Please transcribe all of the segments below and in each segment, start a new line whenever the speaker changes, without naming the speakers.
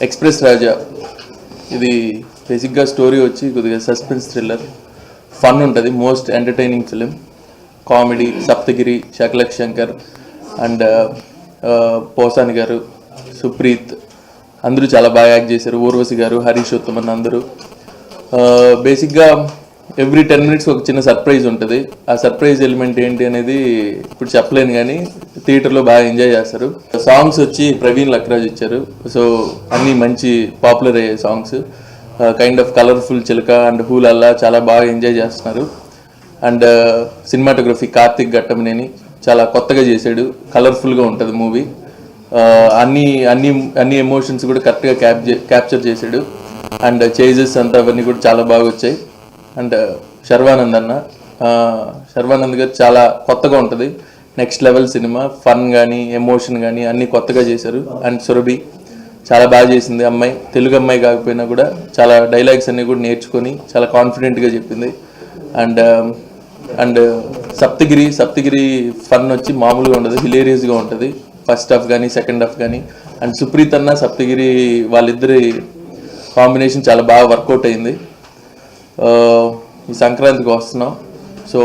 Express రాజా ఇది బేసిక్గా story వచ్చి కొద్దిగా సస్పెన్స్ థ్రిల్లర్, ఫన్ ఉంటుంది, most entertaining film, comedy. Saptagiri, Shakalaka Shankar and Posani గారు, సుప్రీత్ అందరూ చాలా బాగా యాక్ట్ చేశారు. ఊర్వశి గారు, హరీష్ ఉత్తమన్ అందరూ. బేసిక్గా ఎవ్రీ 10 minutes ఒక చిన్న సర్ప్రైజ్ ఉంటుంది. ఆ సర్ప్రైజ్ ఎలిమెంట్ ఏంటి అనేది ఇప్పుడు చెప్పలేను, కానీ థియేటర్లో బాగా ఎంజాయ్ చేస్తారు. సాంగ్స్ వచ్చి ప్రవీణ్ లక్రాజ్ ఇచ్చారు. సో అన్నీ మంచి పాపులర్ అయ్యే సాంగ్స్. కైండ్ ఆఫ్ కలర్ఫుల్ చిలక అండ్ హూలల్లా చాలా బాగా ఎంజాయ్ చేస్తున్నారు. అండ్ సినిమాటోగ్రఫీ కార్తిక్ ఘట్టమనేని చాలా కొత్తగా చేశాడు, కలర్ఫుల్గా ఉంటుంది మూవీ. అన్ని అన్ని అన్ని ఎమోషన్స్ కూడా కరెక్ట్గా క్యాప్చర్ చేశాడు. అండ్ చేజెస్ అంతా అవన్నీ కూడా చాలా బాగా వచ్చాయి. అండ్ శర్వానంద్ గారు చాలా కొత్తగా ఉంటుంది, నెక్స్ట్ లెవెల్ సినిమా. ఫన్ కానీ ఎమోషన్ కానీ అన్నీ కొత్తగా చేశారు. అండ్ సురభి చాలా బాగా చేసింది అమ్మాయి, తెలుగు అమ్మాయి కాకపోయినా కూడా చాలా డైలాగ్స్ అన్నీ కూడా నేర్చుకొని చాలా కాన్ఫిడెంట్గా చెప్పింది. అండ్ సప్తగిరి ఫన్ వచ్చి మామూలుగా ఉండదు, హిలేరియస్గా ఉంటుంది ఫస్ట్ హాఫ్ కానీ సెకండ్ హాఫ్ కానీ. అండ్ సుప్రీత్ అన్న సప్తగిరి వాళ్ళిద్దరి కాంబినేషన్ చాలా బాగా వర్కౌట్ అయింది. ఈ సంక్రాంతికి వస్తున్నాం, సో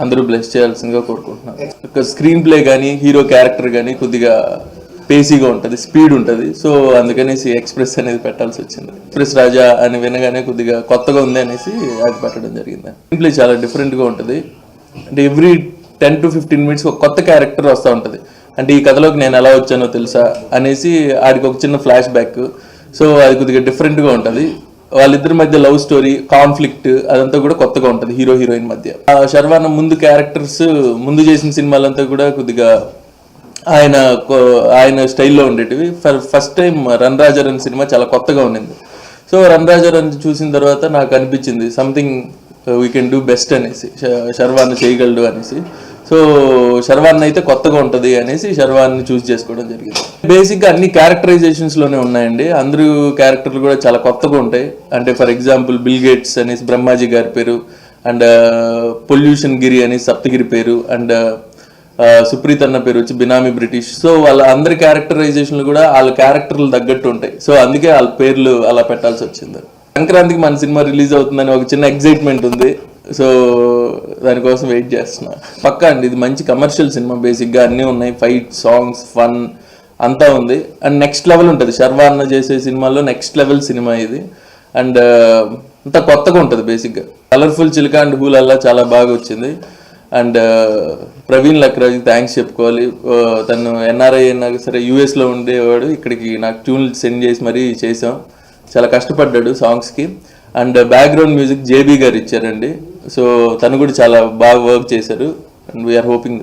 అందరూ బ్లెస్ చేయాల్సిందిగా కోరుకుంటున్నాను. స్క్రీన్ ప్లే కానీ హీరో క్యారెక్టర్ కానీ కొద్దిగా పేసీగా ఉంటుంది, స్పీడ్ ఉంటుంది. సో అందుకనేసి ఎక్స్ప్రెస్ అనేది పెట్టాల్సి వచ్చింది. ఎక్స్ప్రెస్ రాజా అని వినగానే కొద్దిగా కొత్తగా ఉంది అనేసి అది పెట్టడం జరిగింది. స్క్రీన్ ప్లే చాలా డిఫరెంట్గా ఉంటుంది. అంటే ఎవ్రీ 10 to 15 minutes ఒక కొత్త క్యారెక్టర్ వస్తూ ఉంటుంది. అంటే ఈ కథలోకి నేను ఎలా వచ్చానో తెలుసా అనేసి ఆడికి ఒక చిన్న ఫ్లాష్ బ్యాక్. సో అది కొద్దిగా డిఫరెంట్గా ఉంటుంది. వాళ్ళిద్దరి మధ్య లవ్ స్టోరీ, కాన్ఫ్లిక్ట్ అదంతా కూడా కొత్తగా ఉంటుంది హీరో హీరోయిన్ మధ్య. శర్వాన ముందు క్యారెక్టర్స్ ముందు చేసిన సినిమాలంతా కూడా కొద్దిగా ఆయన స్టైల్లో ఉండేటివి. ఫస్ట్ టైం రన్ రాజా రన్ సినిమా చాలా కొత్తగా ఉండింది. సో రన్ రాజా రన్ చూసిన తర్వాత నాకు అనిపించింది something we can do best అనేసి, శర్వాన్ చేయగలడు అనేసి. సో శర్వాన్ అయితే కొత్తగా ఉంటుంది అనేసి శర్వాన్ని చూస్ చేసుకోవడం జరిగింది. బేసిక్గా అన్ని క్యారెక్టరైజేషన్స్లోనే ఉన్నాయండి. అందరూ క్యారెక్టర్లు కూడా చాలా కొత్తగా ఉంటాయి. అంటే ఫర్ ఎగ్జాంపుల్ బిల్ గేట్స్ అనేసి బ్రహ్మాజీ గారి పేరు, అండ్ పొల్యూషన్ గిరి అనేసి సప్తగిరి పేరు, అండ్ సుప్రీత్ అన్న పేరు వచ్చి బినామీ బ్రిటిష్. సో వాళ్ళ అందరి క్యారెక్టరైజేషన్లు కూడా వాళ్ళ క్యారెక్టర్లు తగ్గట్టు ఉంటాయి. సో అందుకే వాళ్ళ పేర్లు అలా పెట్టాల్సి వచ్చింది. సంక్రాంతికి మన సినిమా రిలీజ్ అవుతుందని ఒక చిన్న ఎక్సైట్మెంట్ ఉంది. సో దానికోసం వెయిట్ చేస్తున్నా. పక్కా అండి, ఇది మంచి కమర్షియల్ సినిమా. బేసిక్గా అన్నీ ఉన్నాయి, ఫైట్, సాంగ్స్, ఫన్ అంతా ఉంది. అండ్ నెక్స్ట్ లెవెల్ ఉంటుంది. శర్వాన్న చేసే సినిమాల్లో నెక్స్ట్ లెవెల్ సినిమా ఇది. అండ్ అంతా కొత్తగా ఉంటుంది. బేసిక్గా కలర్ఫుల్ చిలక అండ్ హూలల్లా చాలా బాగా వచ్చింది. అండ్ ప్రవీణ్ లక్రాజ్కి థ్యాంక్స్ చెప్పుకోవాలి. తను ఎన్ఆర్ఐ అయినా సరే యూఎస్లో ఉండేవాడు, ఇక్కడికి నాకు ట్యూన్లు సెండ్ చేసి మరీ చేసాం. చాలా కష్టపడ్డాడు సాంగ్స్కి. అండ్ బ్యాక్గ్రౌండ్ మ్యూజిక్ జేబీ గారు ఇచ్చారండి. సో తను కూడా చాలా బాగా వర్క్ చేశారు. And we are hoping